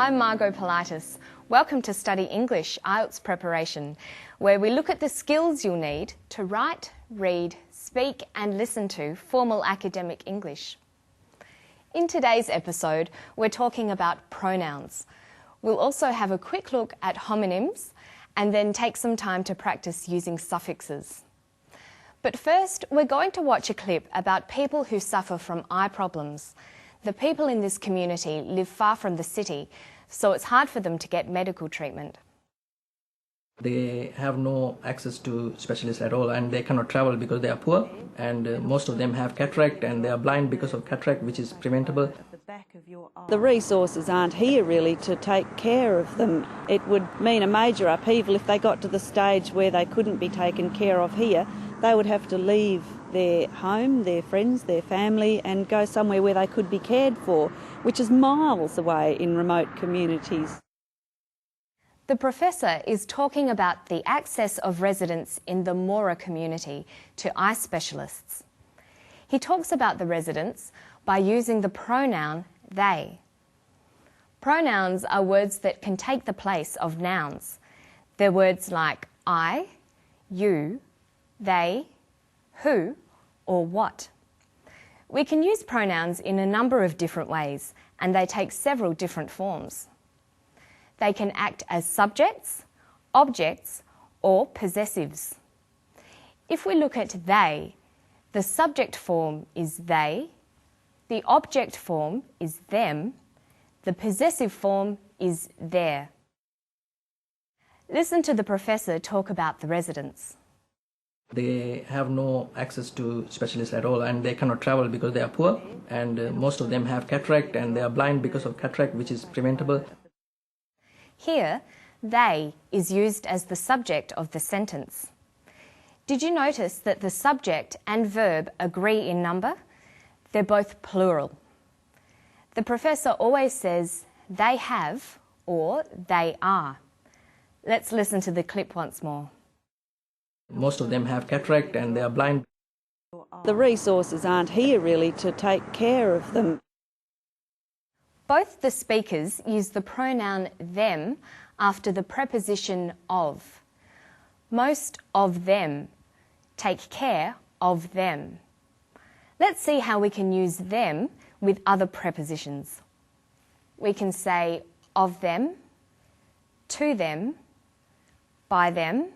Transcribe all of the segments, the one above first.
I'm Margot Politis. Welcome to Study English IELTS Preparation, where we look at the skills you'll need to write, read, speak and listen to formal academic English. In today's episode, we're talking about pronouns. We'll also have a quick look at homonyms and then take some time to practice using suffixes. But first, we're going to watch a clip about people who suffer from eye problems. The people in this community live far from the city, so it's hard for them to get medical treatment. They have no access to specialists at all, and they cannot travel because they are poor, and most of them have cataract and they are blind because of cataract, which is preventable. The resources aren't here really to take care of them. It would mean a major upheaval if they got to the stage where they couldn't be taken care of here. They would have to leave their home, their friends, their family and go somewhere where they could be cared for, which is miles away in remote communities. The professor is talking about the access of residents in the Mora community to eye specialists. He talks about the residents by using the pronoun they. Pronouns are words that can take the place of nouns. They're words like I, you, they, who, or what. We can use pronouns in a number of different ways, and they take several different forms. They can act as subjects, objects, or possessives. If we look at they, the subject form is they, the object form is them, the possessive form is their. Listen to the professor talk about the residents. They have no access to specialists at all, and they cannot travel because they are poor, and most of them have cataract and they are blind because of cataract, which is preventable. Here, they is used as the subject of the sentence. Did you notice that the subject and verb agree in number? They're both plural. The professor always says they have or they are. Let's listen to the clip once more. Most of them have cataract and they are blind. The resources aren't here really to take care of them. Both the speakers use the pronoun them after the preposition of. Most of them take care of them. Let's see how we can use them with other prepositions. We can say of them, to them, by them,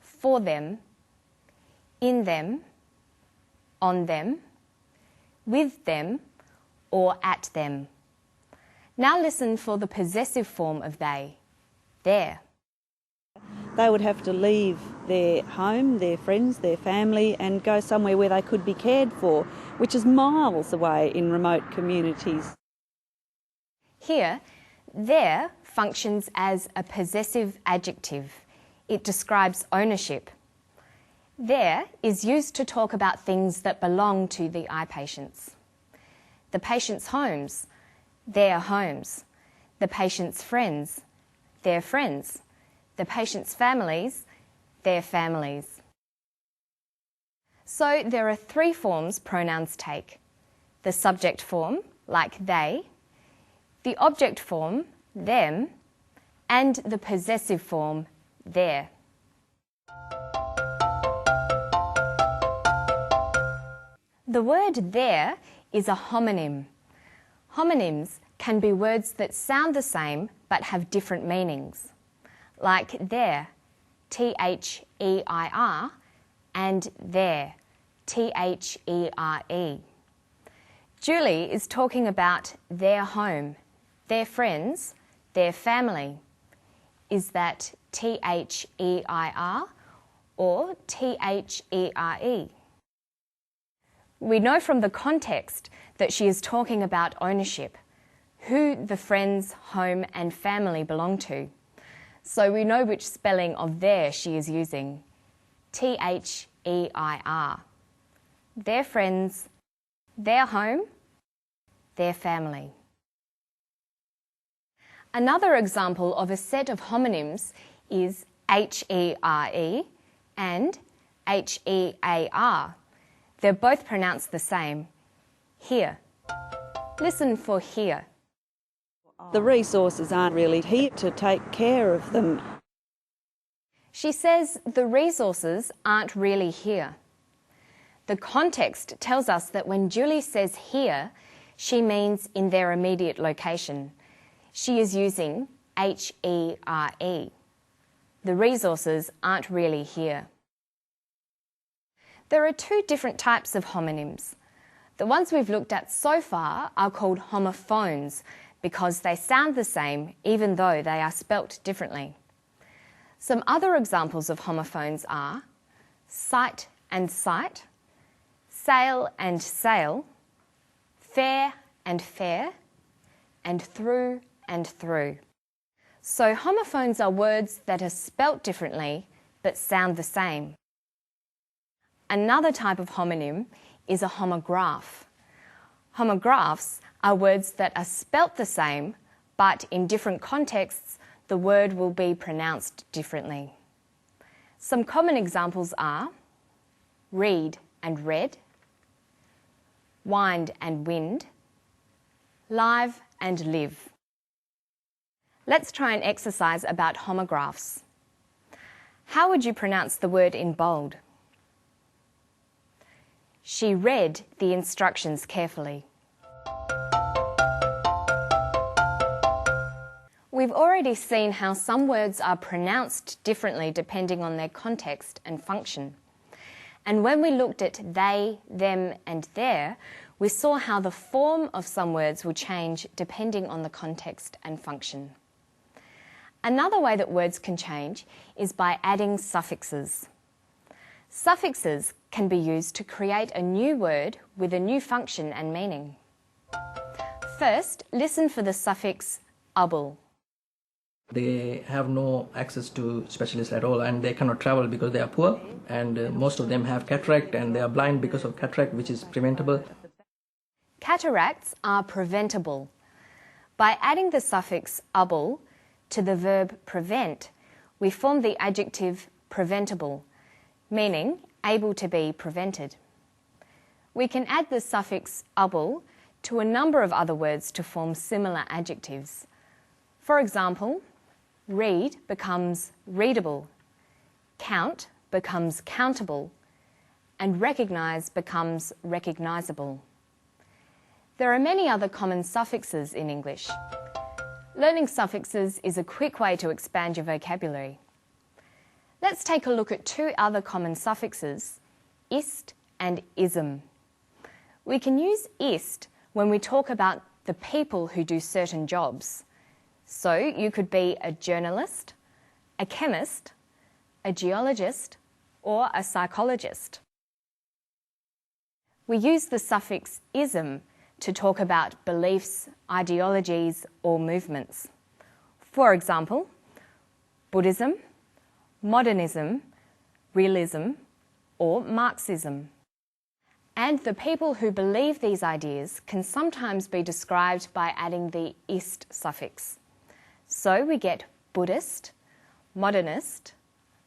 for them, in them, on them, with them, or at them. Now listen for the possessive form of they, their. They would have to leave their home, their friends, their family and go somewhere where they could be cared for, which is miles away in remote communities. Here, their functions as a possessive adjective. It describes ownership. Their is used to talk about things that belong to the eye patients. The patient's homes, their homes. The patient's friends, their friends. The patient's families, their families. So there are three forms pronouns take. The subject form, like they, the object form, them, and the possessive form, their. The word their is a homonym. Homonyms can be words that sound the same but have different meanings, like there, T-H-E-I-R, and there, T-H-E-R-E. Julie is talking about their home, their friends, their family. Is that T-H-E-I-R or T-H-E-R-E? We know from the context that she is talking about ownership, who the friends, home and family belong to. So we know which spelling of their she is using, T-H-E-I-R. Their friends, their home, their family. Another example of a set of homonyms is H-E-R-E and H-E-A-R. They're both pronounced the same. Here. Listen for here. The resources aren't really here to take care of them. She says the resources aren't really here. The context tells us that when Julie says here, she means in their immediate location. She is using HERE. The resources aren't really here. There are two different types of homonyms. The ones we've looked at so far are called homophones because they sound the same even though they are spelt differently. Some other examples of homophones are sight and sight, sail and sail, fair and fair, and through and through. So homophones are words that are spelt differently but sound the same. Another type of homonym is a homograph. Homographs are words that are spelt the same, but in different contexts, the word will be pronounced differently. Some common examples are read and read, wind and wind, live and live. Let's try an exercise about homographs. How would you pronounce the word in bold? She read the instructions carefully. We've already seen how some words are pronounced differently depending on their context and function. And when we looked at they, them and their, we saw how the form of some words will change depending on the context and function. Another way that words can change is by adding suffixes. Suffixes can be used to create a new word with a new function and meaning. First, listen for the suffix able. They have no access to specialists at all and they cannot travel because they are poor, and most of them have cataract and they are blind because of cataract, which is preventable. Cataracts are preventable. By adding the suffix able to the verb prevent, we form the adjective preventable, meaning able to be prevented. We can add the suffix able to a number of other words to form similar adjectives. For example, read becomes readable, count becomes countable, and recognise becomes recognisable. There are many other common suffixes in English. Learning suffixes is a quick way to expand your vocabulary. Let's take a look at two other common suffixes, ist and ism. We can use ist when we talk about the people who do certain jobs. So you could be a journalist, a chemist, a geologist, or a psychologist. We use the suffix ism to talk about beliefs, ideologies, or movements. For example, Buddhism, modernism, realism, or Marxism. And the people who believe these ideas can sometimes be described by adding the ist suffix. So we get Buddhist, modernist,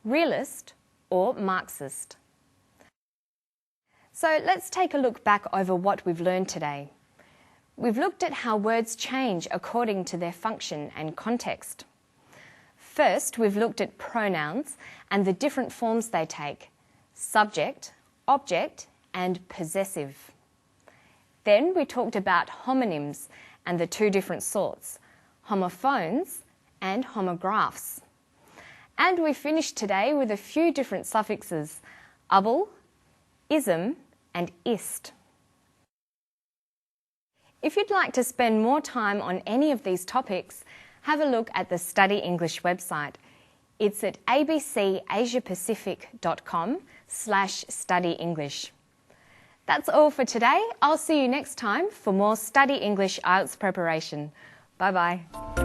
realist, or Marxist. So let's take a look back over what we've learned today. We've looked at how words change according to their function and context. First, we've looked at pronouns and the different forms they take: subject, object, and possessive. Then we talked about homonyms and the two different sorts, homophones and homographs. And we finished today with a few different suffixes: able, ism, and ist. If you'd like to spend more time on any of these topics, have a look at the Study English website. It's at abcasiapacific.com/studyenglish. That's all for today. I'll see you next time for more Study English IELTS preparation. Bye-bye.